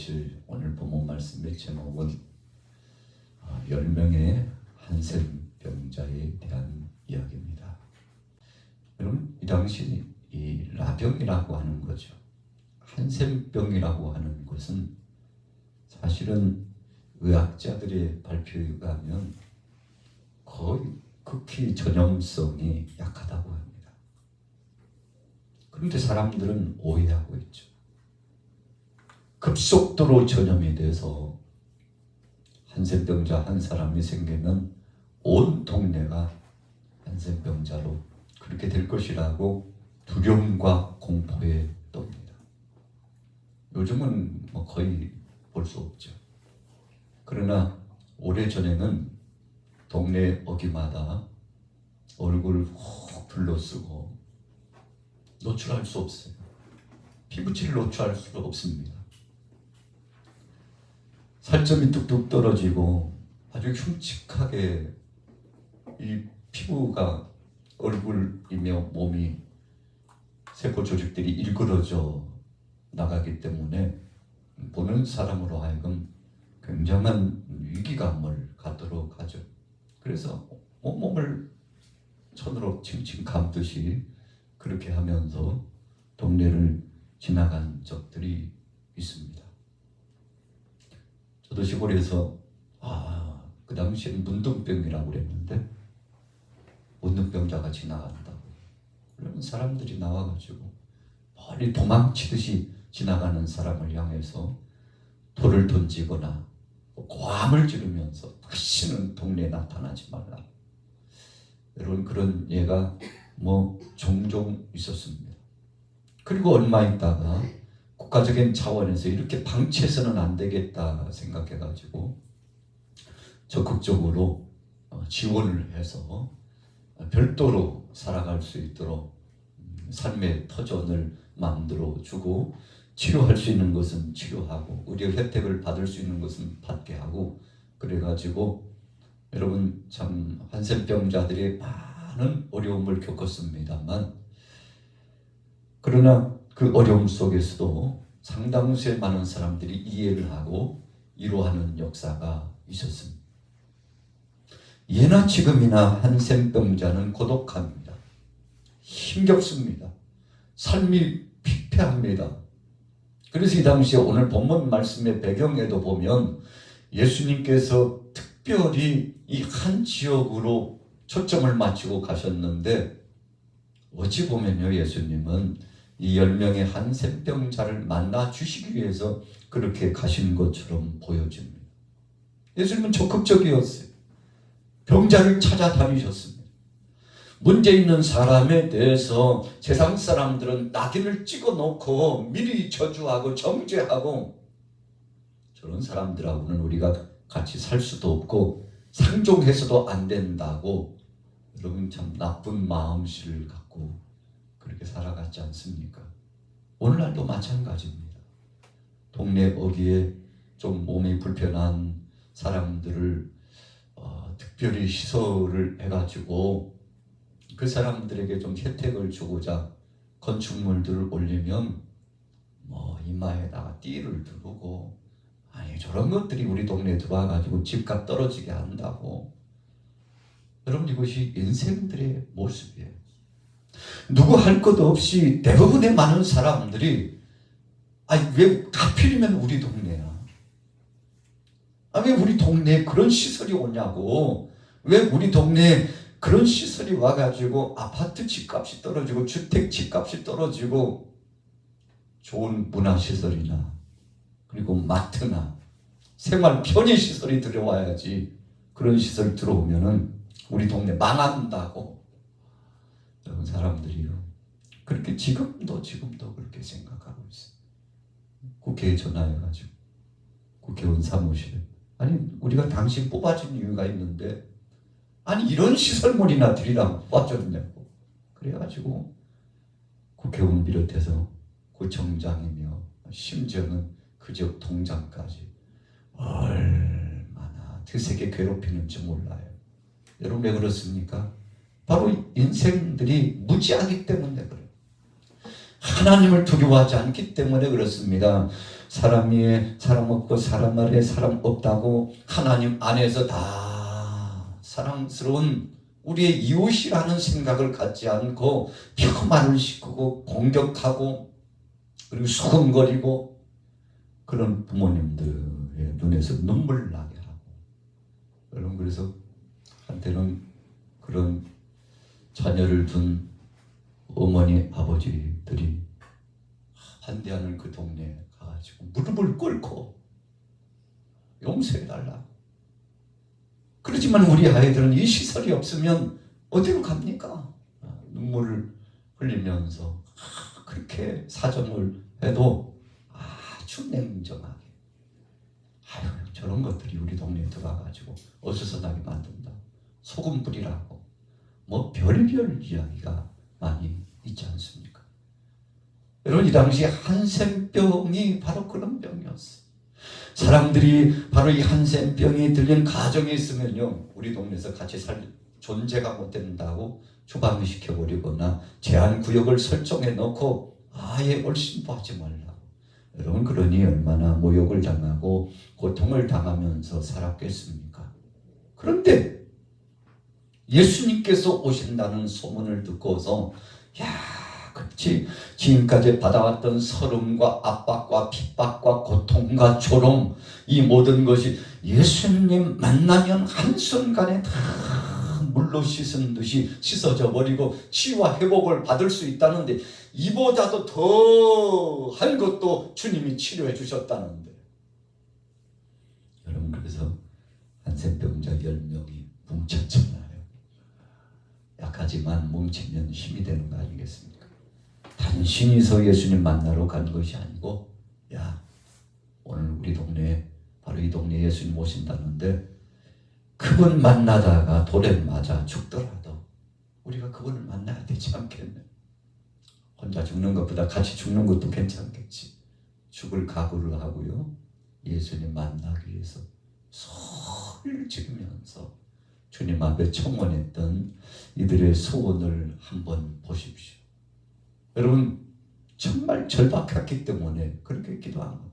보실 오늘 본문 말씀의 제목은 10명의 한센병자에 대한 이야기입니다. 여러분, 이 당시 이 라병이라고 하는 거죠. 한센병이라고 하는 것은 사실은 의학자들의 발표에 의하면 거의 극히 전염성이 약하다고 합니다. 그런데 사람들은 오해하고 있죠. 급속도로 전염이 돼서 한센병자 한 사람이 생기면 온 동네가 한센병자로 그렇게 될 것이라고 두려움과 공포에 떱니다. 요즘은 거의 볼 수 없죠. 그러나 오래전에는 동네 어귀마다 얼굴 훅 둘러쓰고 노출할 수 없어요. 피부치를 노출할 수가 없습니다. 살점이 뚝뚝 떨어지고 아주 흉측하게 이 피부가 얼굴이며 몸이 세포 조직들이 일그러져 나가기 때문에 보는 사람으로 하여금 굉장한 위기감을 갖도록 하죠. 그래서 온몸을 손으로 칭칭 감듯이 그렇게 하면서 동네를 지나간 적들이 있습니다. 저도 시골에서 그 당시엔 문둥병이라고 그랬는데 문둥병자가 지나간다고 그러면 사람들이 나와가지고 멀리 도망치듯이 지나가는 사람을 향해서 돌을 던지거나 고함을 지르면서 다시는 동네에 나타나지 말라. 여러분, 그런 예가 종종 있었습니다. 그리고 얼마 있다가 국가적인 차원에서 이렇게 방치해서는 안 되겠다 생각해가지고 적극적으로 지원을 해서 별도로 살아갈 수 있도록 삶의 터전을 만들어주고 치료할 수 있는 것은 치료하고 의료 혜택을 받을 수 있는 것은 받게 하고 그래가지고 여러분 참 한센병자들이 많은 어려움을 겪었습니다만 그러나 그 어려움 속에서도 상당수의 많은 사람들이 이해를 하고 위로하는 역사가 있었습니다. 예나 지금이나 한센병자는 고독합니다. 힘겹습니다. 삶이 피폐합니다. 그래서 이 당시에 오늘 본문 말씀의 배경에도 보면 예수님께서 특별히 이 한 지역으로 초점을 맞추고 가셨는데 어찌 보면요, 예수님은 이 10명의 한센병자를 만나 주시기 위해서 그렇게 가신 것처럼 보여집니다. 예수님은 적극적이었어요. 병자를 찾아다니셨습니다. 문제 있는 사람에 대해서 세상 사람들은 낙인을 찍어놓고 미리 저주하고 정죄하고 저런 사람들하고는 우리가 같이 살 수도 없고 상종해서도 안 된다고 여러분 참 나쁜 마음씨를 갖고 그렇게 살아갔지 않습니까? 오늘날도 마찬가지입니다. 동네 어귀에 좀 몸이 불편한 사람들을 특별히 시설을 해가지고 그 사람들에게 좀 혜택을 주고자 건축물들을 올리면 이마에다가 띠를 두르고 저런 것들이 우리 동네에 들어와가지고 집값 떨어지게 한다고. 여러분, 이것이 인생들의 모습이에요. 누구 할 것 없이 대부분의 많은 사람들이 왜 하필이면 우리 동네야? 왜 우리 동네에 그런 시설이 오냐고. 왜 우리 동네에 그런 시설이 와가지고 아파트 집값이 떨어지고 주택 집값이 떨어지고 좋은 문화시설이나 그리고 마트나 생활 편의시설이 들어와야지 그런 시설 들어오면은 우리 동네 망한다고. 여러분, 사람들이요 그렇게 지금도 그렇게 생각하고 있어요. 국회에 전화해가지고 국회의원 사무실에 우리가 당신 뽑아준 이유가 있는데 이런 시설물이나 드리라고 뽑아줬냐고. 그래가지고 국회의원 비롯해서 구청장이며 심지어는 그 지역 동장까지 얼마나 드세게 괴롭히는지 몰라요. 여러분, 왜 그렇습니까? 바로 인생들이 무지하기 때문에 그래요. 하나님을 두려워하지 않기 때문에 그렇습니다. 사람 위에 사람 없고 사람 아래에 사람 없다고 하나님 안에서 다 사랑스러운 우리의 이웃이라는 생각을 갖지 않고 폄하를 싣고 공격하고 그리고 수근거리고 그런 부모님들의 눈에서 눈물 나게 하고, 여러분 그래서 한때는 그런 자녀를 둔 어머니 아버지들이 반대하는 그 동네에 가가지고 무릎을 꿇고 용서해달라. 그렇지만 우리 아이들은 이 시설이 없으면 어디로 갑니까? 눈물을 흘리면서 그렇게 사정을 해도 아주 냉정하게, 아유 저런 것들이 우리 동네에 들어와가지고 어수선하게 만든다, 소금 뿌리라고 뭐 별별 이야기가 많이 있지 않습니까? 여러분 이 당시 한센병이 바로 그런 병이었어요. 사람들이 바로 이 한센병이 들린 가정에 있으면요, 우리 동네에서 같이 살 존재가 못 된다고 추방시켜버리거나 제한구역을 설정해 놓고 아예 얼씬도 하지 말라고. 여러분 그러니 얼마나 모욕을 당하고 고통을 당하면서 살았겠습니까? 그런데 예수님께서 오신다는 소문을 듣고서 그렇지 지금까지 받아왔던 서름과 압박과 핍박과 고통과 조롱, 이 모든 것이 예수님 만나면 한순간에 다 물로 씻은 듯이 씻어져 버리고 치유와 회복을 받을 수 있다는데, 이보다도 더한 것도 주님이 치료해 주셨다는데, 여러분 그래서 한센병자 10명이 뭉쳤잖아요. 약하지만 뭉치면 힘이 되는 거 아니겠습니까? 단신이서 예수님 만나러 간 것이 아니고, 야 오늘 우리 동네에 바로 이 동네에 예수님 오신다는데 그분 만나다가 돌에 맞아 죽더라도 우리가 그분을 만나야 되지 않겠네. 혼자 죽는 것보다 같이 죽는 것도 괜찮겠지. 죽을 각오를 하고요, 예수님 만나기 위해서 소리를 지르면서 주님 앞에 청원했던 이들의 소원을 한번 보십시오. 여러분 정말 절박했기 때문에 그렇게 기도한 겁니다.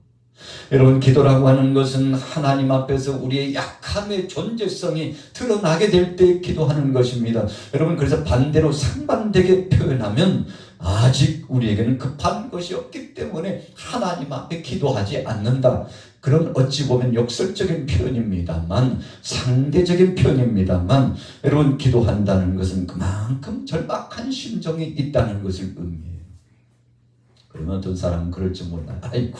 여러분 기도라고 하는 것은 하나님 앞에서 우리의 약함의 존재성이 드러나게 될 때 기도하는 것입니다. 여러분 그래서 반대로 상반되게 표현하면 아직 우리에게는 급한 것이 없기 때문에 하나님 앞에 기도하지 않는다. 그런 어찌 보면 역설적인 표현입니다만, 상대적인 표현입니다만, 여러분 기도한다는 것은 그만큼 절박한 심정이 있다는 것을 의미해요. 그러면 어떤 사람은 그럴 줄 몰라요. 아이고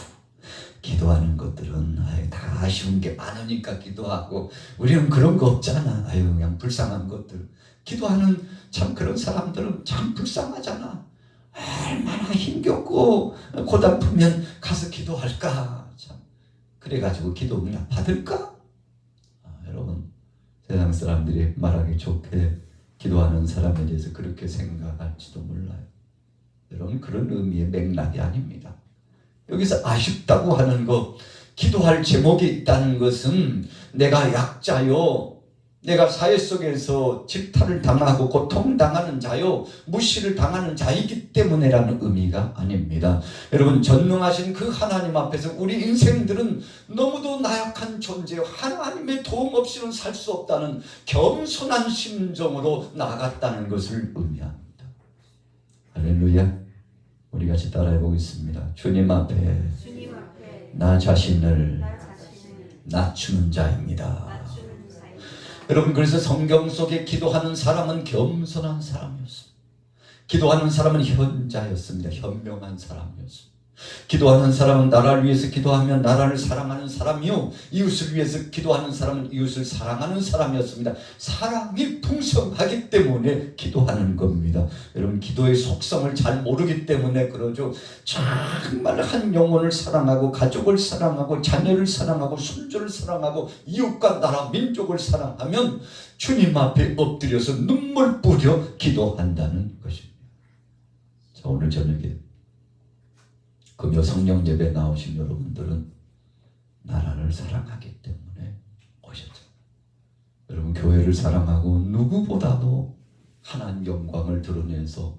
기도하는 것들은 다 아쉬운 게 많으니까 기도하고, 우리는 그런 거 없잖아. 아유 그냥 불쌍한 것들. 기도하는 참 그런 사람들은 참 불쌍하잖아. 얼마나 힘겹고 고달프면 가서 기도할까. 참 그래가지고 기도 그냥 받을까? 여러분 세상 사람들이 말하기 좋게 기도하는 사람에 대해서 그렇게 생각할지도 몰라요. 여러분 그런 의미의 맥락이 아닙니다. 여기서 아쉽다고 하는 것, 기도할 제목이 있다는 것은 내가 약자요, 내가 사회 속에서 질타를 당하고 고통당하는 자요, 무시를 당하는 자이기 때문에라는 의미가 아닙니다. 여러분 전능하신 그 하나님 앞에서 우리 인생들은 너무도 나약한 존재요, 하나님의 도움 없이는 살 수 없다는 겸손한 심정으로 나아갔다는 것을 의미합니다. 할렐루야. 우리 같이 따라해 보겠습니다. 주님 앞에 나 자신을 낮추는 자입니다. 여러분 그래서 성경 속에 기도하는 사람은 겸손한 사람이었습니다. 기도하는 사람은 현자였습니다. 현명한 사람이었습니다. 기도하는 사람은 나라를 위해서 기도하면 나라를 사랑하는 사람이요, 이웃을 위해서 기도하는 사람은 이웃을 사랑하는 사람이었습니다. 사랑이 풍성하기 때문에 기도하는 겁니다. 여러분 기도의 속성을 잘 모르기 때문에 그러죠. 정말 한 영혼을 사랑하고 가족을 사랑하고 자녀를 사랑하고 손주를 사랑하고 이웃과 나라 민족을 사랑하면 주님 앞에 엎드려서 눈물 뿌려 기도한다는 것입니다. 자, 오늘 저녁에 금요 성령 예배 나오신 여러분들은 나라를 사랑하기 때문에 오셨죠. 여러분 교회를 사랑하고 누구보다도 하나님 영광을 드러내서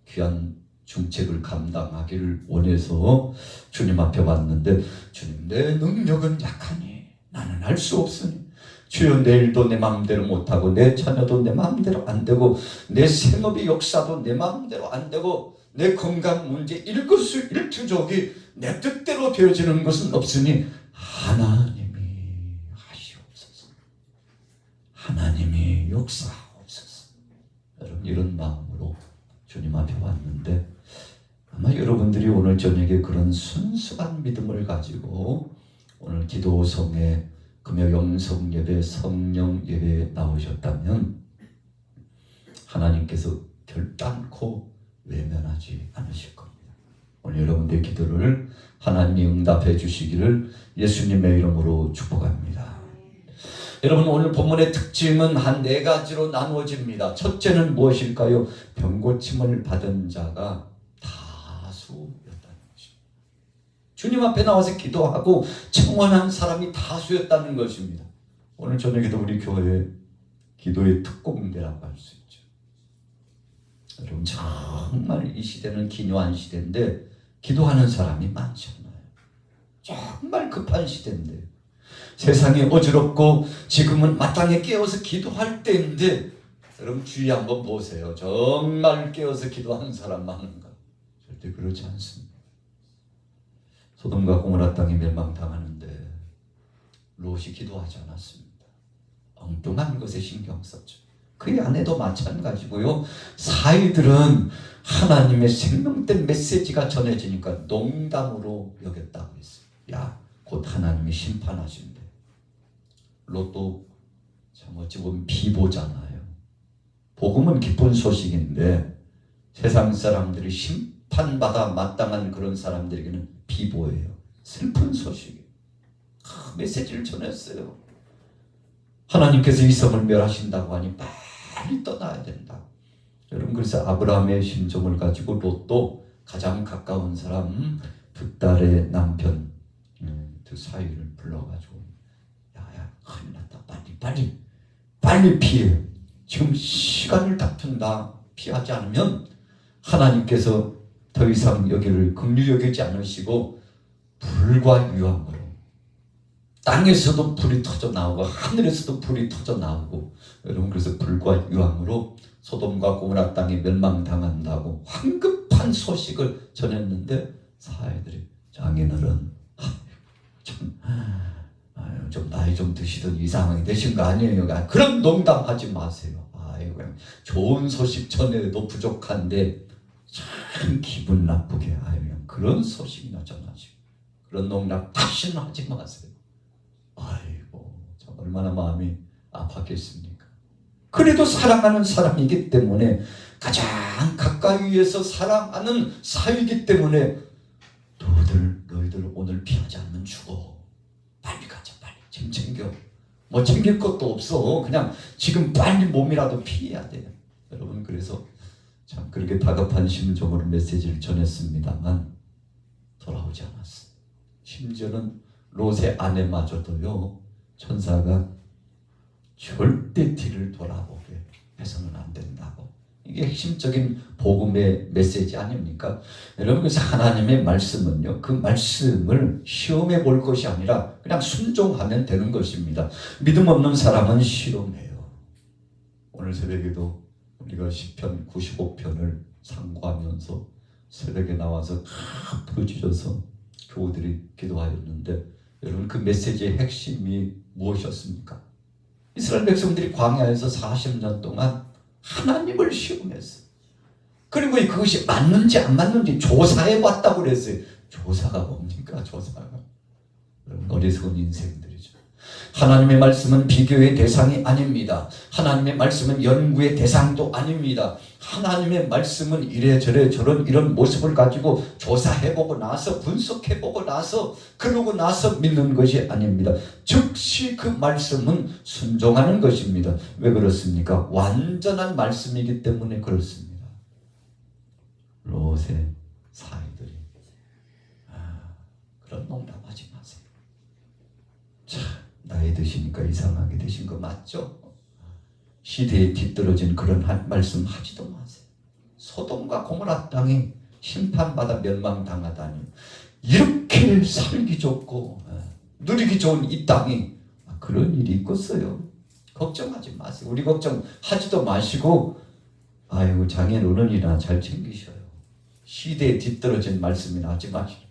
귀한 중책을 감당하기를 원해서 주님 앞에 왔는데, 주님, 내 능력은 약하니 나는 할 수 없으니 주여, 내일도 내 마음대로 못하고 내 자녀도 내 마음대로 안 되고 내 생업의 역사도 내 마음대로 안 되고 내 건강 문제 일거수일투족이 내 뜻대로 되어지는 것은 없으니 하나님이 하시옵소서. 하나님이 역사하옵소서. 여러분, 이런 마음으로 주님 앞에 왔는데, 아마 여러분들이 오늘 저녁에 그런 순수한 믿음을 가지고 오늘 기도성에 금요 영성 예배, 성령 예배에 나오셨다면 하나님께서 결단코 외면하지 않으실 겁니다. 오늘 여러분들의 기도를 하나님이 응답해 주시기를 예수님의 이름으로 축복합니다. 여러분, 오늘 본문의 특징은 한 4가지로 나누어집니다. 첫째는 무엇일까요? 병고침을 받은 자가 다수였다는 것입니다. 주님 앞에 나와서 기도하고 청원한 사람이 다수였다는 것입니다. 오늘 저녁에도 우리 교회 기도의 특공대라고 할 수 있죠. 여러분, 정말 이 시대는 기묘한 시대인데 기도하는 사람이 많지 않아요. 정말 급한 시대인데, 세상이 어지럽고 지금은 마땅히 깨어서 기도할 때인데, 여러분 주위 한번 보세요. 정말 깨어서 기도하는 사람 많은가? 절대 그렇지 않습니다. 소돔과 고모라 땅이 멸망당하는데 롯이 기도하지 않았습니다. 엉뚱한 것에 신경 썼죠. 그의 아내도 마찬가지고요. 사이들은 하나님의 생명된 메시지가 전해지니까 농담으로 여겼다고 했어요. 야, 곧 하나님이 심판하신대. 롯도 참 어찌 보면 비보잖아요. 복음은 기쁜 소식인데 세상 사람들이 심판받아 마땅한 그런 사람들에게는 비보예요. 슬픈 소식이에요. 메시지를 전했어요. 하나님께서 이 성을 멸하신다고 하니 빨리 떠나야 된다. 여러분, 그래서 아브라함의 심정을 가지고 롯도 가장 가까운 사람 두 딸의 남편 두 사이를 불러가지고, 야야, 큰일 났다. 빨리 피해. 지금 시간을 다툰다. 피하지 않으면 하나님께서 더 이상 여기를 긍휼히 여기지 않으시고 불과 유황으로 땅에서도 불이 터져 나오고 하늘에서도 불이 터져 나오고, 여러분, 그래서 불과 유황으로 소돔과 고모라 땅이 멸망당한다고 황급한 소식을 전했는데, 사회들이 장인어른 좀 나이 좀 드시던 이 상황이 되신 거 아니에요? 그런 농담하지 마세요. 그냥 좋은 소식 전해도 부족한데 참 기분 나쁘게 그냥 그런 소식이나 전하시고 그런 농담 다시는 하지 마세요. 참 얼마나 마음이 아팠겠습니까? 그래도 사랑하는 사람이기 때문에, 가장 가까이에서 사랑하는 사이기 때문에 너희들 오늘 피하지 않으면 죽어. 빨리 가자. 빨리 짐 챙겨. 뭐 챙길 것도 없어. 그냥 지금 빨리 몸이라도 피해야 돼. 여러분, 그래서 참 그렇게 다급한 심정으로 메시지를 전했습니다만 돌아오지 않았어요. 심지어는 롯의 아내마저도요, 천사가 절대 뒤를 돌아보게 해서는 안 된다고. 이게 핵심적인 복음의 메시지 아닙니까? 여러분, 그래서 하나님의 말씀은요, 그 말씀을 시험해 볼 것이 아니라 그냥 순종하면 되는 것입니다. 믿음 없는 사람은 실험해요. 오늘 새벽에도 우리가 시편 95편을 상고하면서 새벽에 나와서 다 부르짖어서 교우들이 기도하였는데, 여러분, 그 메시지의 핵심이 무엇이었습니까? 이스라엘 백성들이 광야에서 40년 동안 하나님을 시험했어요. 그리고 그것이 맞는지 안 맞는지 조사해봤다고 그랬어요. 조사가 뭡니까? 조사가. 어리석은 인생들이죠. 하나님의 말씀은 비교의 대상이 아닙니다. 하나님의 말씀은 연구의 대상도 아닙니다. 하나님의 말씀은 이래저래 저런 이런 모습을 가지고 조사해보고 나서 분석해보고 나서 그러고 나서 믿는 것이 아닙니다. 즉시 그 말씀은 순종하는 것입니다. 왜 그렇습니까? 완전한 말씀이기 때문에 그렇습니다. 롯의 사이들이 그런 농담하지 마세요. 참, 나이 드시니까 이상하게 되신 거 맞죠? 시대에 뒤떨어진 그런 말씀 하지도 마세요. 소돔과 고모라 땅이 심판받아 멸망당하다니. 이렇게 살기 좋고 누리기 좋은 이 땅이 그런 일이 있겠어요? 걱정하지 마세요. 우리 걱정하지도 마시고 아이고 장인 어른이나 잘 챙기셔요. 시대에 뒤떨어진 말씀이나 하지 마시고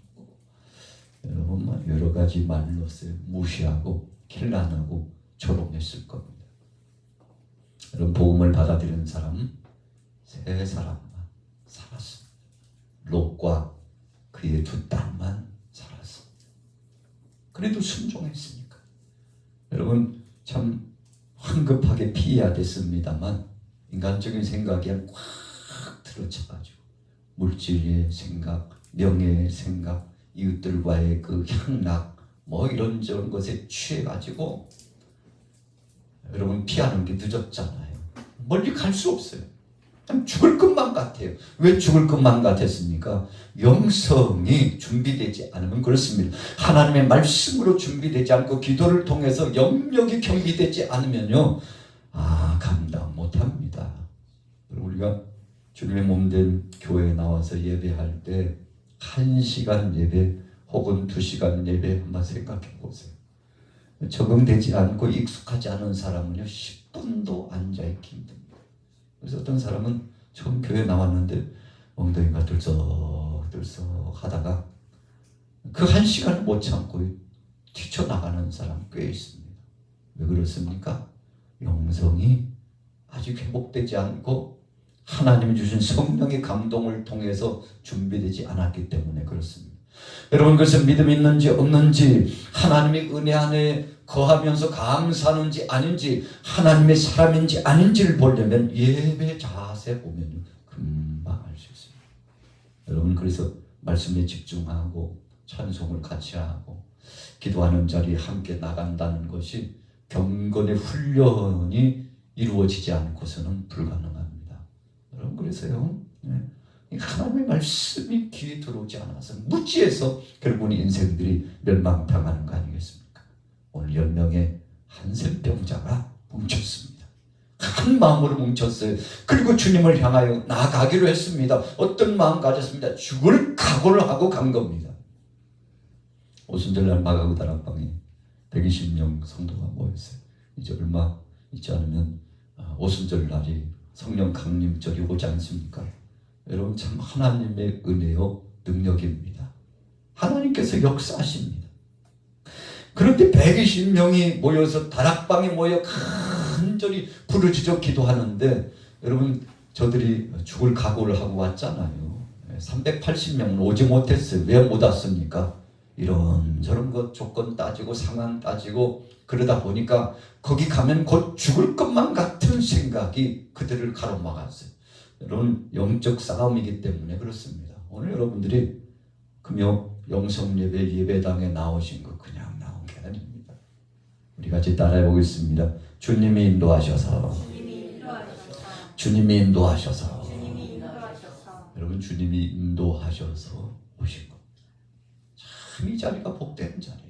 여러분 여러 가지 말로서 무시하고 길란하고 조롱했을 겁니다. 여러분 복음을 받아들이는 사람 세 사람만 살았습니다. 롯과 그의 두 딸만 살았어. 그래도 순종했으니까. 여러분 참 황급하게 피해야 됐습니다만 인간적인 생각이 꽉 들어차가지고 물질의 생각, 명예의 생각, 이웃들과의 그 향락 뭐 이런저런 것에 취해가지고 여러분 피하는 게 늦었잖아요. 멀리 갈 수 없어요. 죽을 것만 같아요. 왜 죽을 것만 같았습니까? 영성이 준비되지 않으면 그렇습니다. 하나님의 말씀으로 준비되지 않고 기도를 통해서 영역이 경비되지 않으면요 감당 못합니다. 우리가 주님의 몸된 교회에 나와서 예배할 때 1시간 예배 혹은 2시간 예배 한번 생각해 보세요. 적응되지 않고 익숙하지 않은 사람은요 10분도 앉아있기 힘듭니다. 그래서 어떤 사람은 처음 교회 나왔는데 엉덩이가 들썩들썩 하다가 그 1시간을 못 참고 뛰쳐나가는 사람 꽤 있습니다. 왜 그렇습니까? 영성이 아직 회복되지 않고 하나님이 주신 성령의 감동을 통해서 준비되지 않았기 때문에 그렇습니다. 여러분 그래서 믿음 있는지 없는지 하나님의 은혜 안에 거하면서 감사하는지 아닌지 하나님의 사람인지 아닌지를 보려면 예배 자세 보면 금방 알 수 있습니다. 여러분 그래서 말씀에 집중하고 찬송을 같이 하고 기도하는 자리에 함께 나간다는 것이 경건의 훈련이 이루어지지 않고서는 불가능합니다. 여러분 그래서요 하나님의 말씀이 귀에 들어오지 않아서 무지해서 결국은 인생들이 멸망당하는 거 아니겠습니까? 오늘 10명의 한센병자가 뭉쳤습니다. 한 마음으로 뭉쳤어요. 그리고 주님을 향하여 나아가기로 했습니다. 어떤 마음 가졌습니다. 죽을 각오를 하고 간 겁니다. 오순절날 마가의 다락방에 120명 성도가 모였어요. 이제 얼마 있지 않으면 오순절날이 성령 강림절이 오지 않습니까? 여러분 참 하나님의 은혜요 능력입니다. 하나님께서 역사하십니다. 그런데 120명이 모여서 다락방에 모여 간절히 부르짖어 기도하는데 여러분 저들이 죽을 각오를 하고 왔잖아요. 380명은 오지 못했어요. 왜 못 왔습니까? 이런저런 것 조건 따지고 상황 따지고 그러다 보니까 거기 가면 곧 죽을 것만 같은 생각이 그들을 가로막았어요. 여러분 영적 싸움이기 때문에 그렇습니다. 오늘 여러분들이 금요 영성예배 예배당에 나오신 거 그냥 나온 게 아닙니다. 우리 같이 따라해 보겠습니다. 주님이 인도하셔서 주님이 인도하셔서 여러분 주님이 인도하셔서 오신 겁니다. 참 이 자리가 복된 자리예요.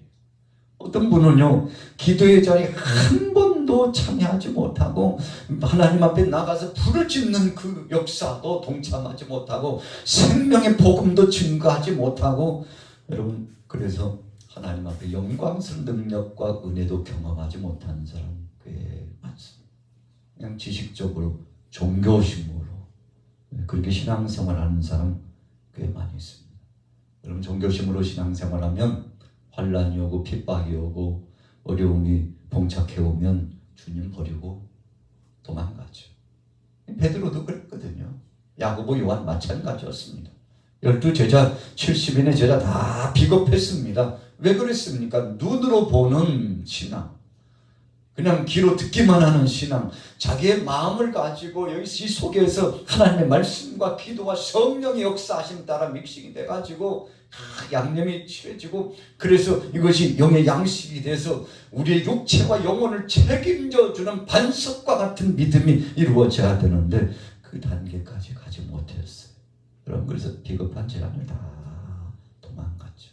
어떤 분은요 기도의 자리에 한 번도 참여하지 못하고 하나님 앞에 나가서 불을 짓는 그 역사도 동참하지 못하고 생명의 복음도 증거하지 못하고 여러분 그래서 하나님 앞에 영광스러운 능력과 은혜도 경험하지 못하는 사람 꽤 많습니다. 그냥 지식적으로 종교심으로 그렇게 신앙생활하는 사람 꽤 많이 있습니다. 여러분 종교심으로 신앙생활하면 환난이 오고 핍박이 오고 어려움이 봉착해 오면 주님 버리고 도망가죠. 베드로도 그랬거든요. 야고보 요한 마찬가지였습니다. 12제자 70인의 제자 다 비겁했습니다. 왜 그랬습니까? 눈으로 보는 신앙, 그냥 귀로 듣기만 하는 신앙, 자기의 마음을 가지고 여기 이 속에서 하나님의 말씀과 기도와 성령의 역사하심 따라 믹싱이 돼가지고 양념이 칠해지고 그래서 이것이 영의 양식이 돼서 우리의 육체와 영혼을 책임져주는 반석과 같은 믿음이 이루어져야 되는데 그 단계까지 가지 못했어요. 여러분 그래서 비겁한 재앙을 다 도망갔죠.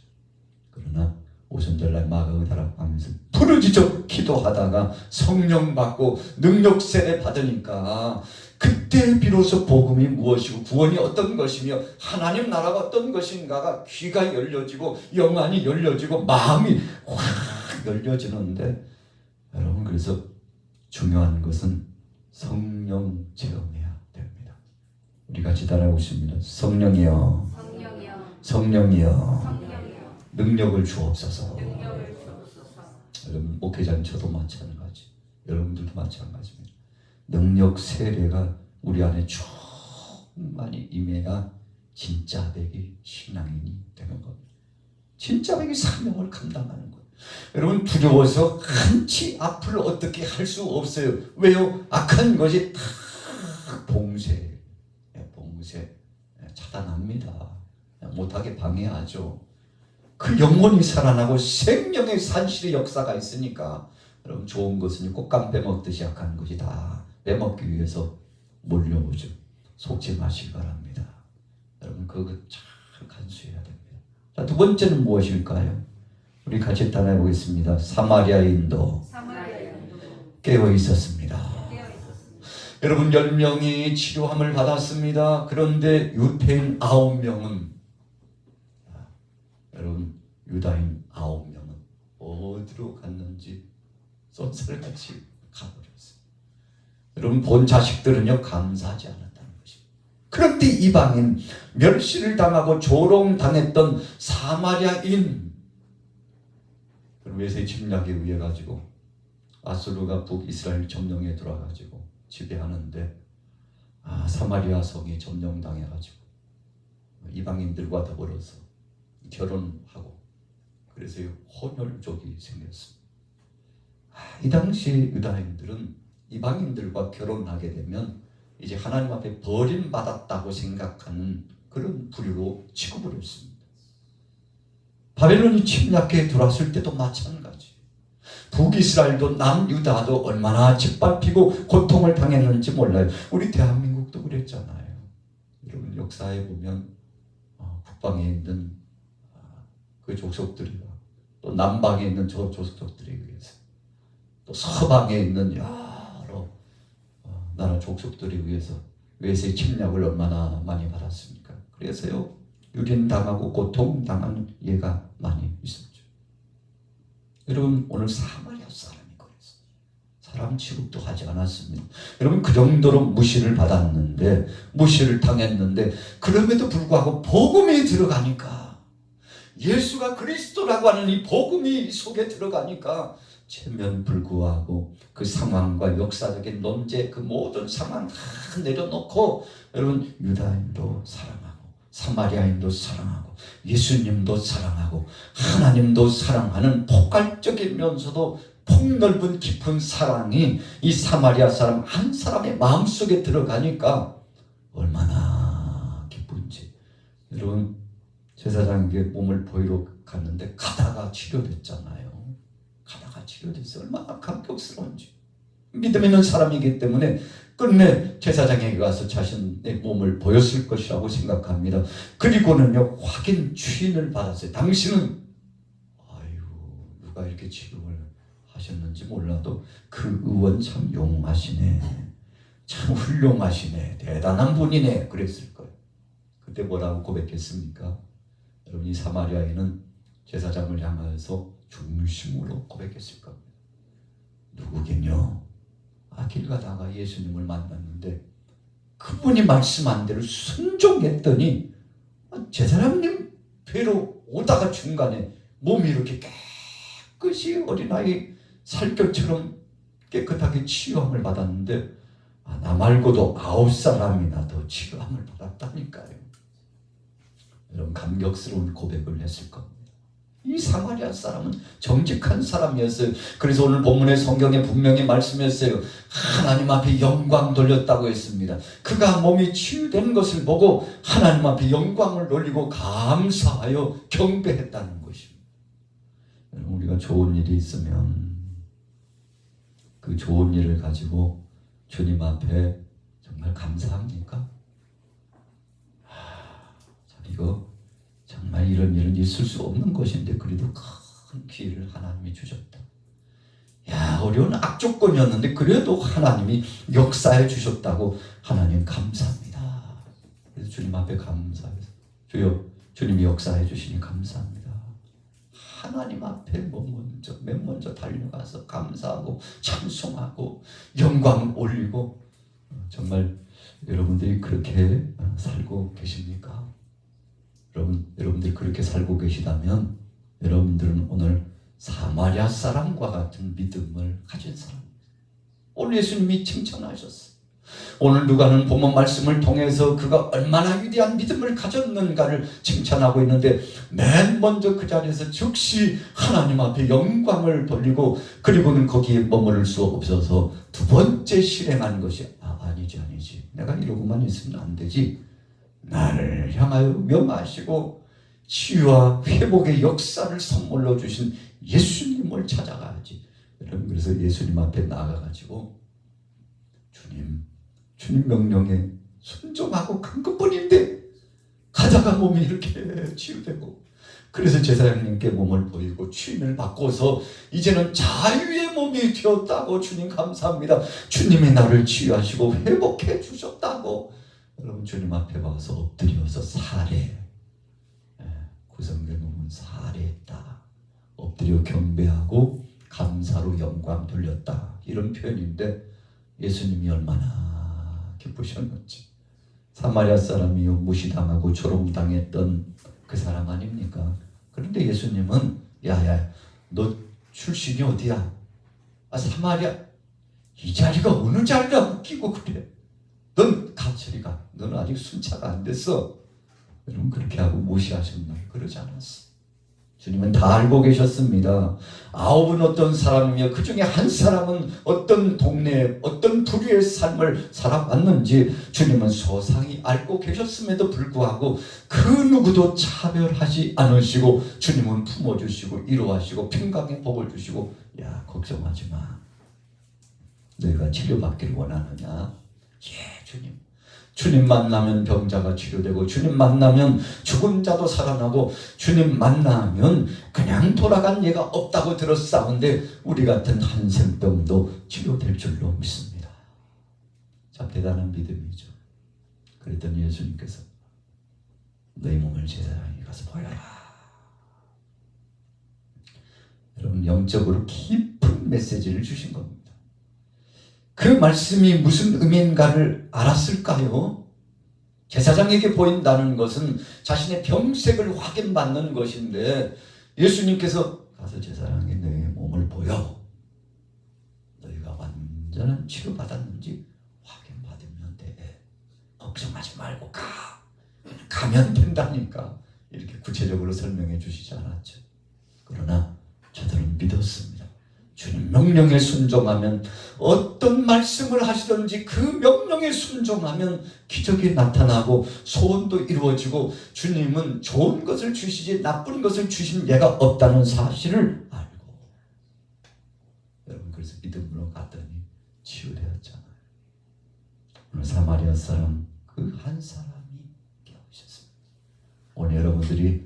그러나 오순절날 마가의 다락방에서 부르짖어 기도하다가 성령 받고 능력 세례 받으니까 그때 비로소 복음이 무엇이고 구원이 어떤 것이며 하나님 나라가 어떤 것인가가 귀가 열려지고 영안이 열려지고 마음이 확 열려지는데, 여러분, 그래서 중요한 것은 성령 체험해야 됩니다. 우리 같이 따라오십니다. 성령이여, 성령이여, 능력을 주옵소서. 여러분, 목회자는 저도 마찬가지, 여러분들도 마찬가지입니다. 능력 세례가 우리 안에 충만히 임해야 진짜 백이 신앙인이 되는 겁니다. 진짜 백이 사명을 감당하는 거예요. 여러분, 두려워서 한치 앞을 어떻게 할 수 없어요. 왜요? 악한 것이 다 봉쇄 차단합니다. 못하게 방해하죠. 그 영혼이 살아나고 생명의 산실의 역사가 있으니까, 여러분, 좋은 것은 꽃감 빼먹듯이 악한 것이 다 빼먹기 위해서 몰려오죠. 속지 마시기 바랍니다. 여러분, 그거 잘 간수해야 됩니다. 자, 두 번째는 무엇일까요? 우리 같이 따라해 보겠습니다. 사마리아인도 깨어 있었습니다. 여러분, 10명이 치료함을 받았습니다. 그런데 유태인 9명은, 여러분, 유다인 9명은 어디로 갔는지 쏜살같이 가버렸어요. 여러분, 본 자식들은요 감사하지 않았다는 것입니다. 그런데 이방인, 멸시를 당하고 조롱당했던 사마리아인, 외세 침략에 의해 가지고 아수르가 북이스라엘 점령에 들어와가지고 지배하는데, 사마리아 성이 점령당해 가지고 이방인들과 더불어서 결혼하고, 그래서 혼혈족이 생겼습니다. 이 당시 유다인들은 이방인들과 결혼하게 되면 이제 하나님 앞에 버림받았다고 생각하는 그런 부류로 취급을 했습니다. 바벨론이 침략해 들어왔을 때도 마찬가지. 북이스라엘도 남유다도 얼마나 짓밟히고 고통을 당했는지 몰라요. 우리 대한민국도 그랬잖아요. 여러분, 역사에 보면 북방에 있는 그 족속들이와 또 남방에 있는 저 족속들에 의해서, 또 서방에 있는 여러 나라 족속들에 의해서 외세 침략을 얼마나 많이 받았습니까? 그래서요, 유린당하고 고통당하는 예가 많이 있었죠. 여러분, 오늘 사마리아 사람이 그랬어요. 사람 취급도 하지 않았습니다. 여러분, 그 정도로 무시를 받았는데, 무시를 당했는데, 그럼에도 불구하고 복음이 들어가니까, 예수가 그리스도라고 하는 이 복음이 속에 들어가니까 체면불구하고 그 상황과 역사적인 논제, 그 모든 상황 다 내려놓고, 여러분, 유다인도 사랑하고 사마리아인도 사랑하고 예수님도 사랑하고 하나님도 사랑하는 폭발적이면서도 폭넓은 깊은 사랑이 이 사마리아 사람 한 사람의 마음속에 들어가니까 얼마나 기쁜지. 여러분, 제사장에게 몸을 보이러 갔는데 가다가 치료됐잖아요. 가다가 치료됐어요. 얼마나 감격스러운지. 믿음 있는 사람이기 때문에 끝내 제사장에게 가서 자신의 몸을 보였을 것이라고 생각합니다. 그리고는요, 확인 추인을 받았어요. 당신은, 누가 이렇게 치료를 하셨는지 몰라도 그 의원 참 용하시네, 참 훌륭하시네, 대단한 분이네, 그랬을 거예요. 그때 뭐라고 고백했습니까? 여러분, 이 사마리아인은 제사장을 향해서 중심으로 고백했을 겁니다. 누구긴요? 길 가다가 예수님을 만났는데 그분이 말씀한 대로 순종했더니 제사장님 뵈러 오다가 중간에 몸이 이렇게 깨끗이 어린아이 살결처럼 깨끗하게 치유함을 받았는데, 나 말고도 9사람이나 더 치유함을 받았다니까요. 여러분, 감격스러운 고백을 했을 겁니다. 이 사마리아 사람은 정직한 사람이었어요. 그래서 오늘 본문의 성경에 분명히 말씀했어요. 하나님 앞에 영광 돌렸다고 했습니다. 그가 몸이 치유된 것을 보고 하나님 앞에 영광을 돌리고 감사하여 경배했다는 것입니다. 우리가 좋은 일이 있으면 그 좋은 일을 가지고 주님 앞에 정말 감사합니까? 이거 정말 이런 일은 있을 수 없는 것인데 그래도 큰 기회를 하나님이 주셨다. 야, 어려운 악조건이었는데 그래도 하나님이 역사해 주셨다고 하나님 감사합니다. 그래서 주님 앞에 감사해서 주여 주님이 역사해 주시니 감사합니다. 하나님 앞에 맨 먼저 달려가서 감사하고 찬송하고 영광 올리고 정말 여러분들이 그렇게 살고 계십니까? 여러분들이 그렇게 살고 계시다면 여러분들은 오늘 사마리아 사람과 같은 믿음을 가진 사람입니다. 오늘 예수님이 칭찬하셨어요. 오늘 누가는 본문 말씀을 통해서 그가 얼마나 위대한 믿음을 가졌는가를 칭찬하고 있는데 맨 먼저 그 자리에서 즉시 하나님 앞에 영광을 돌리고 그리고는 거기에 머무를 수 없어서 두 번째 실행한 것이 아니지 내가 이러고만 있으면 안 되지. 나를 향하여 명하시고 치유와 회복의 역사를 선물로 주신 예수님을 찾아가야지. 여러분 그래서 예수님 앞에 나가가지고 주님 명령에 순종하고 간 것뿐인데 가다가 몸이 이렇게 치유되고 그래서 제사장님께 몸을 보이고 주인을 바꿔서 이제는 자유의 몸이 되었다고 주님 감사합니다. 주님이 나를 치유하시고 회복해 주셨다고 여러분 주님 앞에 와서 엎드려서 사례 구성된 몸은 사례했다. 엎드려 경배하고 감사로 영광 돌렸다. 이런 표현인데 예수님이 얼마나 기쁘셨는지. 사마리아 사람이요 무시당하고 조롱당했던 그 사람 아닙니까? 그런데 예수님은 야야 너 출신이 어디야? 사마리아 이 자리가 어느 자리라 웃기고 그래. 넌 가처리 가. 너는 아직 순차가 안 됐어. 여러분 그렇게 하고 무시하셨나요? 그러지 않았어. 주님은 다 알고 계셨습니다. 9은 어떤 사람이며 그 중에 한 사람은 어떤 동네에 어떤 부류의 삶을 살아왔는지 주님은 소상히 알고 계셨음에도 불구하고 그 누구도 차별하지 않으시고 주님은 품어주시고 위로하시고 평강의 복을 주시고 야 걱정하지 마. 너희가 치료받기를 원하느냐? 예 주님. 주님 만나면 병자가 치료되고 주님 만나면 죽은 자도 살아나고 주님 만나면 그냥 돌아간 예가 없다고 들었사온데 우리 같은 한센병도 치료될 줄로 믿습니다. 참 대단한 믿음이죠. 그랬더니 예수님께서 너희 몸을 제사장에 가서 보여라. 여러분 영적으로 깊은 메시지를 주신 겁니다. 그 말씀이 무슨 의미인가를 알았을까요? 제사장에게 보인다는 것은 자신의 병색을 확인받는 것인데 예수님께서 가서 제사장에게 너의 몸을 보여. 너희가 완전한 치료받았는지 확인받으면 돼. 걱정하지 말고 가. 가면 된다니까. 이렇게 구체적으로 설명해 주시지 않았죠. 그러나 저들은 믿었습니다. 주님 명령에 순종하면 어떤 말씀을 하시든지 그 명령에 순종하면 기적이 나타나고 소원도 이루어지고 주님은 좋은 것을 주시지 나쁜 것을 주신 예가 없다는 사실을 알고 여러분 그래서 믿음으로 갔더니 치유되었잖아요. 오늘 사마리아 사람 그 한 사람이 깨우쳤습니다. 오늘 여러분들이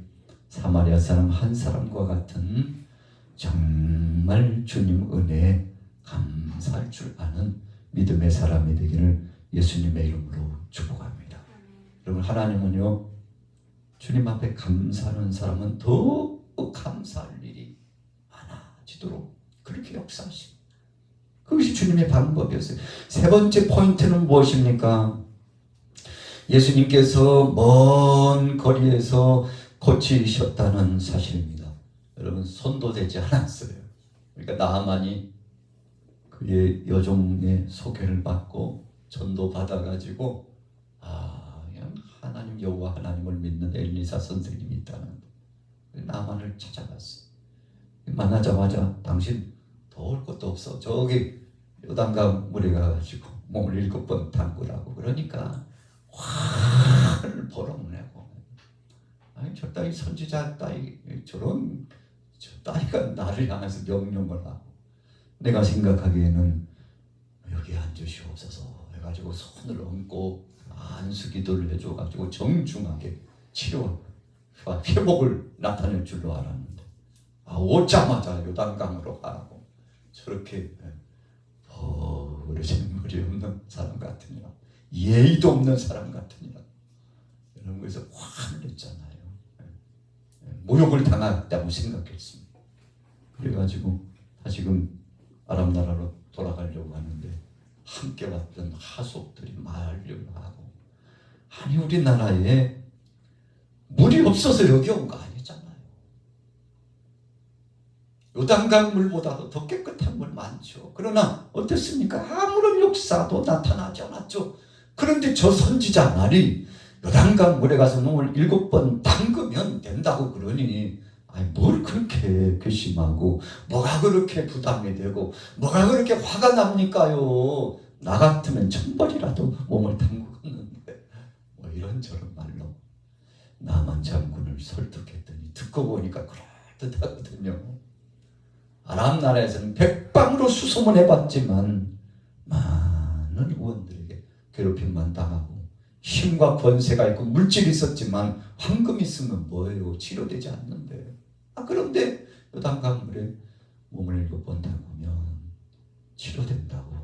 사마리아 사람 한 사람과 같은 정말 주님 은혜에 감사할 줄 아는 믿음의 사람이 되기를 예수님의 이름으로 축복합니다. 여러분 하나님은요 주님 앞에 감사하는 사람은 더 감사할 일이 많아지도록 그렇게 역사하십니다. 그것이 주님의 방법이었어요. 세 번째 포인트는 무엇입니까? 예수님께서 먼 거리에서 고치셨다는 사실입니다. 여러분 손도 대지 않았어요. 그러니까 나아만이 그의 여종의 소개를 받고 전도 받아가지고 그냥 하나님 여호와 하나님을 믿는 엘리사 선생님이 있다는 나아만을 찾아갔어요. 만나자마자 당신 더울 것도 없어. 저기 요단강 물에 가가지고 몸을 7번 담그라고 그러니까 화를 버럭 내고 아니 저 따위 선지자 따위 저런 저 따위가 나를 향해서 명령을 하고 내가 생각하기에는 여기 앉으시옵소서 해가지고 손을 얹고 안수기도를 해줘가지고 정중하게 치료와 회복을 나타낼 줄로 알았는데 오자마자 요단강으로 가라고 저렇게 버려진 머리 없는 사람 같으니라, 예의도 없는 사람 같으니라. 이런 거에서 화를 냈잖아요. 모욕을 당했다고 생각했습니다. 그래가지고 다시금 아람 나라로 돌아가려고 하는데 함께 왔던 하속들이 말려고 하고, 아니 우리나라에 물이 없어서 여기 온 거 아니잖아요. 요단강 물보다도 더 깨끗한 물 많죠. 그러나 어떻습니까? 아무런 역사도 나타나지 않았죠. 그런데 저 선지자 말이 요단강 물에 가서 몸을 7번 담그면 된다고 그러니, 아니 뭘 그렇게 괘씸하고 뭐가 그렇게 부담이 되고 뭐가 그렇게 화가 납니까요? 나 같으면 1000번이라도 몸을 담그었는데 뭐 이런저런 말로 나만 장군을 설득했더니 듣고 보니까 그럴듯하거든요. 아람 나라에서는 백방으로 수소문해봤지만 많은 의원들에게 괴롭힘만 당하고 힘과 권세가 있고 물질이 있었지만 황금이 있으면 뭐예요? 치료되지 않는데. 그런데 요단강물에 몸을 7번 담그면 치료된다고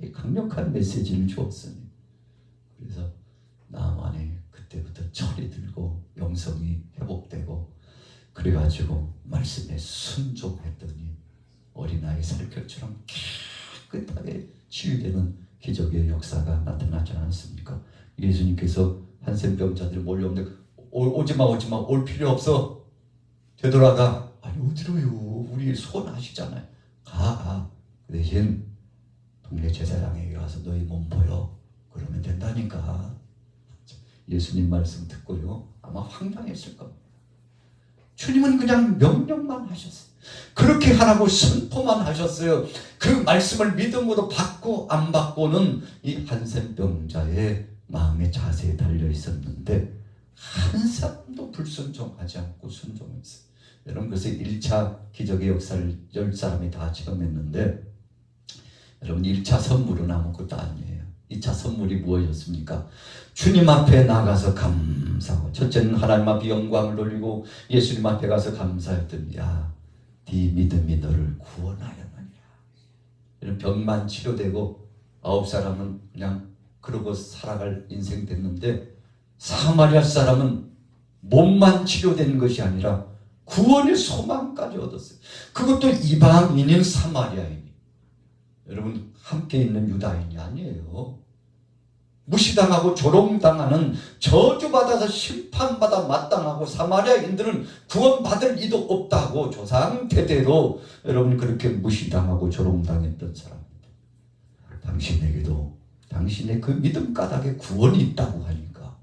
이 강력한 메시지를 주었으니, 그래서 나만이 그때부터 철이 들고 영성이 회복되고, 그래가지고 말씀에 순종했더니 어린아이 살결처럼 깨끗하게 치유되는 기적의 역사가 나타나지 않았습니까? 예수님께서 한센병자들이 몰려오는데 오지마 올 필요 없어, 되돌아가. 아니 어디로요? 우리 소원하시잖아요. 가. 그 대신 동네 제사장에게 가서 너희 몸 보여, 그러면 된다니까. 예수님 말씀 듣고요 아마 황당했을 겁니다. 주님은 그냥 명령만 하셨어요. 그렇게 하라고 선포만 하셨어요. 그 말씀을 믿음으로 받고 안 받고는 이 한센병자의 마음의 자세에 달려 있었는데 한 사람도 불순종하지 않고 순종했어요. 여러분, 그래서 1차 기적의 역사를 10사람이 다 체험했는데, 여러분 1차 선물은 아무것도 아니에요. 2차 선물이 무엇이었습니까? 주님 앞에 나가서 감사하고, 첫째는 하나님 앞에 영광을 돌리고 예수님 앞에 가서 감사했더니, 야, 네 믿음이 너를 구원하였느니라. 이런 병만 치료되고 9사람은 그냥 그러고 살아갈 인생 됐는데, 사마리아 사람은 몸만 치료되는 것이 아니라 구원의 소망까지 얻었어요. 그것도 이방인인 사마리아인이. 여러분, 함께 있는 유다인이 아니에요. 무시당하고 조롱당하는, 저주받아서 심판받아 마땅하고 사마리아인들은 구원받을 이도 없다고 조상 대대로 여러분 그렇게 무시당하고 조롱당했던 사람입니다. 당신에게도 당신의 그 믿음 까닭에 구원이 있다고 하니까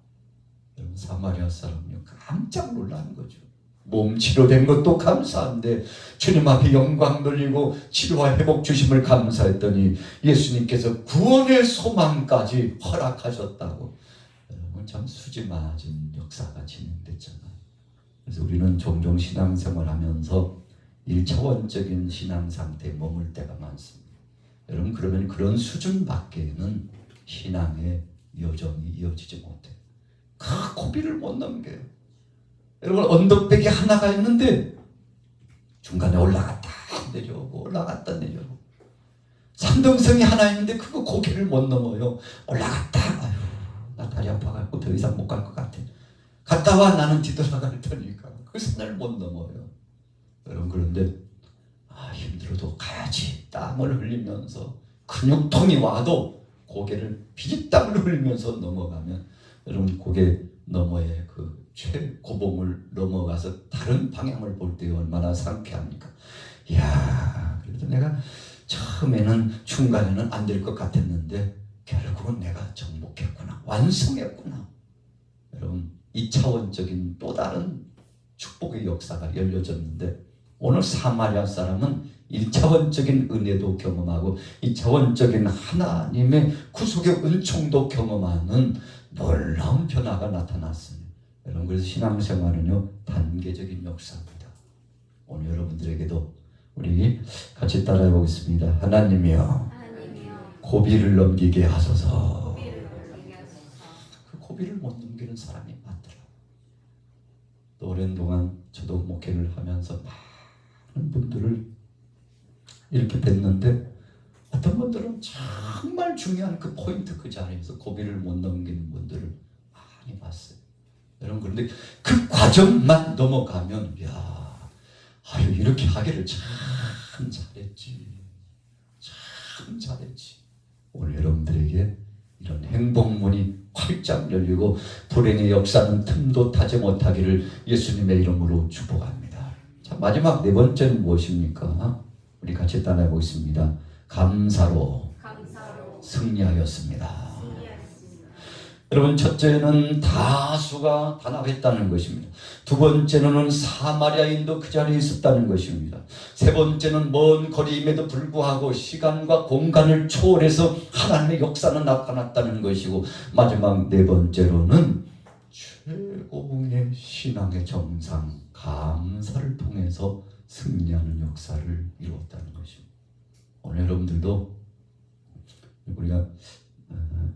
여러분 사마리아 사람이 깜짝 놀라는 거죠. 몸 치료된 것도 감사한데 주님 앞에 영광 돌리고 치료와 회복 주심을 감사했더니 예수님께서 구원의 소망까지 허락하셨다고. 여러분 참 수지 맞은 역사가 진행됐잖아요. 그래서 우리는 종종 신앙생활하면서 1차원적인 신앙 상태에 머물 때가 많습니다. 여러분 그러면 그런 수준밖에는 신앙의 여정이 이어지지 못해요. 그 고비를 못 넘겨요. 여러분 언덕배기 하나가 있는데 중간에 올라갔다 내려오고 올라갔다 내려오고, 산등성이 하나 있는데 그거 고개를 못 넘어요. 올라갔다, 아유 나 다리 아파갖고 더 이상 못 갈 것 같아. 갔다 와, 나는 뒤돌아갈 테니까. 그 산을 못 넘어요. 여러분 그런데 힘들어도 가야지. 땀을 흘리면서 근육통이 와도 고개를 비집땀을 흘리면서 넘어가면 여러분 고개 너머에 그 최고봉을 넘어가서 다른 방향을 볼 때 얼마나 상쾌합니까? 이야, 그래도 내가 처음에는 중간에는 안 될 것 같았는데 결국은 내가 정복했구나, 완성했구나. 여러분 2차원적인 또 다른 축복의 역사가 열려졌는데, 오늘 사마리아 사람은 1차원적인 은혜도 경험하고 2차원적인 하나님의 구속의 은총도 경험하는 놀라운 변화가 나타났습니다. 여러분 그래서 신앙생활은요 단계적인 역사입니다. 오늘 여러분들에게도 우리 같이 따라해 보겠습니다. 하나님이여, 고비를 넘기게 하소서. 그 고비를 못 넘기는 사람이 많더라고요. 또 오랜 동안 저도 목회를 하면서 많은 분들을 이렇게 뵀는데 어떤 분들은 정말 중요한 그 포인트 그 자리에서 고비를 못 넘기는 분들을 많이 봤어요. 여러분 그런데 그 과정만 넘어가면 아유 이렇게 하기를 참 잘했지. 참 잘했지. 오늘 여러분들에게 이런 행복문이 활짝 열리고 불행의 역사는 틈도 타지 못하기를 예수님의 이름으로 축복합니다. 자, 마지막 네 번째는 무엇입니까? 우리 같이 따라해 보겠습니다. 감사로 승리하였습니다. 여러분 첫째는 다수가 단합했다는 것입니다. 두 번째는 사마리아인도 그 자리에 있었다는 것입니다. 세 번째는 먼 거리임에도 불구하고 시간과 공간을 초월해서 하나님의 역사는 나타났다는 것이고 마지막 네 번째로는 최고의 신앙의 정상 감사를 통해서 승리하는 역사를 이루었다는 것입니다. 오늘 여러분들도 우리가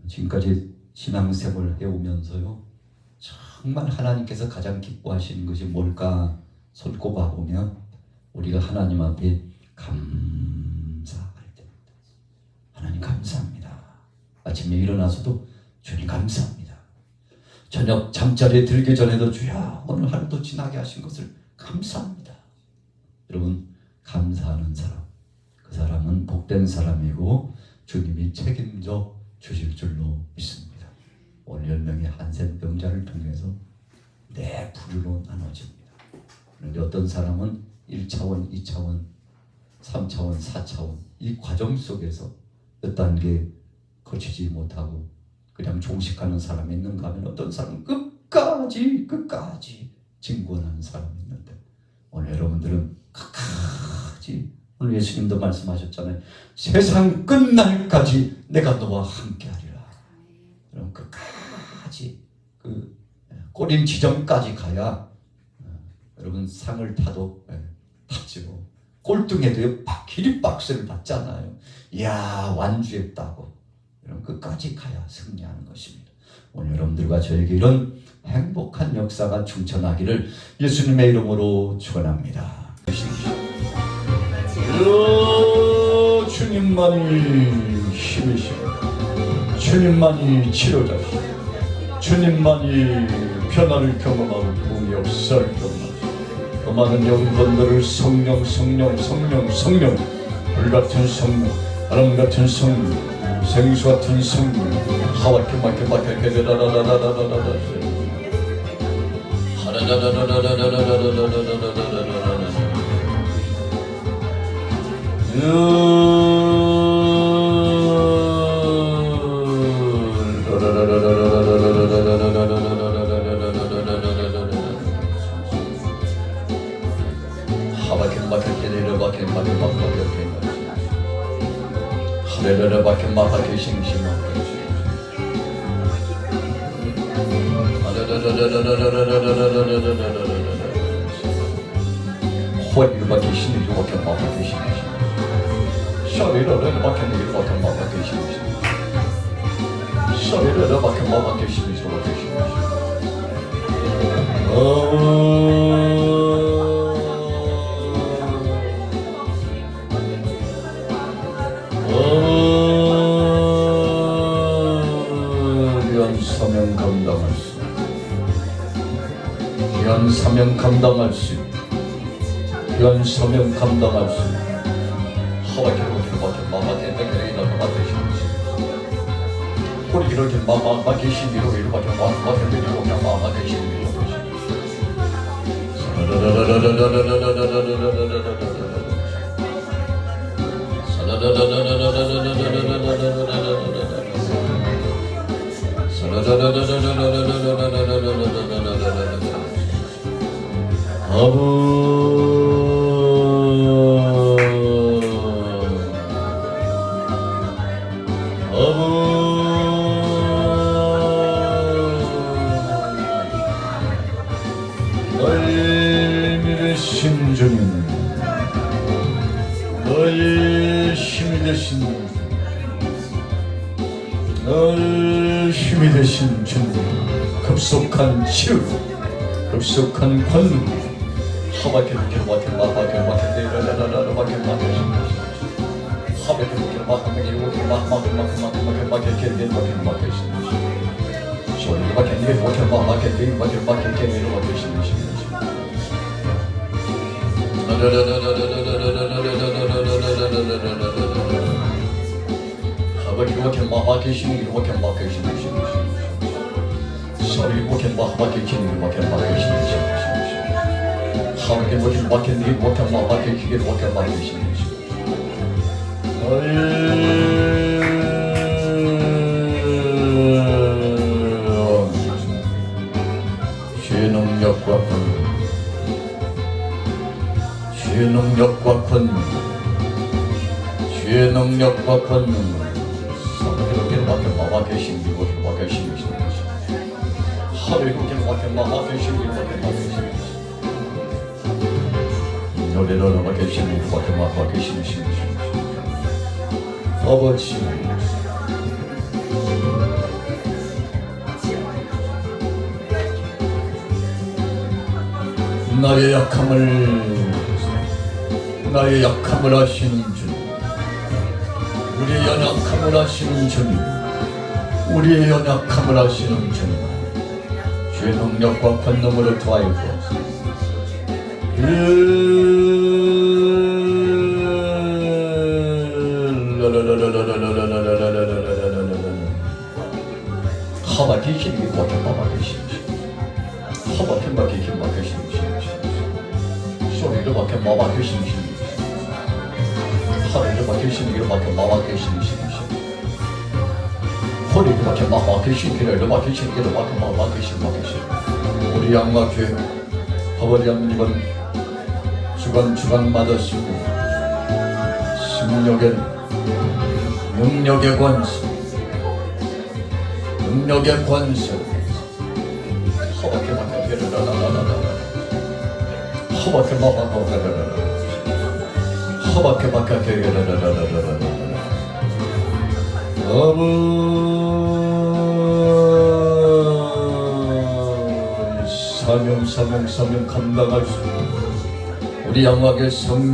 지금까지 신앙생활을 해오면서요 정말 하나님께서 가장 기뻐하시는 것이 뭘까 손꼽아 보면 우리가 하나님 앞에 감사할 때입니다. 하나님 감사합니다. 아침에 일어나서도 주님 감사합니다. 저녁 잠자리에 들기 전에도 주여 오늘 하루도 지나게 하신 것을 감사합니다. 여러분 감사하는 사람 그 사람은 복된 사람이고 주님이 책임져 주실 줄로 믿습니다. 오늘 10명의 한센병자를 통해서 네 부류로 나눠집니다. 그런데 어떤 사람은 1차원, 2차원, 3차원, 4차원 이 과정 속에서 몇 단계 거치지 못하고 그냥 종식하는 사람이 있는가 하면 어떤 사람은 끝까지 진군하는 사람이 있는데 오늘 여러분들은 끝까지 오늘 예수님도 말씀하셨잖아요. 세상 끝날까지 내가 너와 함께하리라. 그럼 끝까지 그 꼬림 지점까지 가야 여러분 상을 타도 타지요. 꼴등에도 기립박수를 받잖아요. 이야 완주했다고. 여러분 끝까지 가야 승리하는 것입니다. 오늘 여러분들과 저에게 이런 행복한 역사가 충천하기를 예수님의 이름으로 축원합니다. 주님만이 힘이시오. 주님만이 치료자시오. 주님만이 변화를 경험하고 그 역사를 경험하시오. 그 많은 영혼들을 성령 불같은 성령 바람 같은 성령 생수 같은 성령 하와케 귀한 사명 감당할 수 우리 이렇게 계시미로 이렇게 너희 믿으신 주님, 너희 힘이 되신 너희 힘이 되신 주님, 급속한 치유, 급속한 권능, 하바케 마바케 마바케 마바케 주의 능력과 권능, 주의 능력과 권능을 사랑으로 맡겨 계신 이곳에 맡겨 계신 것입니다. 하루에 맡겨 계신 이곳에 맡겨 계신 것입니다. 노래로 맡겨 계신 이곳에 맡겨 계신 것입니다. 아버지, 나의 약함을 아시는 주님, 우리의 연약함을 아시는 주님, 우리의 연약함을 아시는 주님, 주의 능력과 권능으로 더하여 주옵소서. 하바티 힘이 못해 막으시는 하바티 막히 힘 막으시는 소리를 막혀 막으시는 하루를 막으시는 길 막혀 막으시는 허리를 막혀 막으시는 길을 막으시는 길을 막혀 막으시는 우리 양막교회 아버지 하나님은 주간마다 승력의 능력의 권세 허벅지 막혀 허벅지 막혀 사명 감당할 수 우리 양막의 성령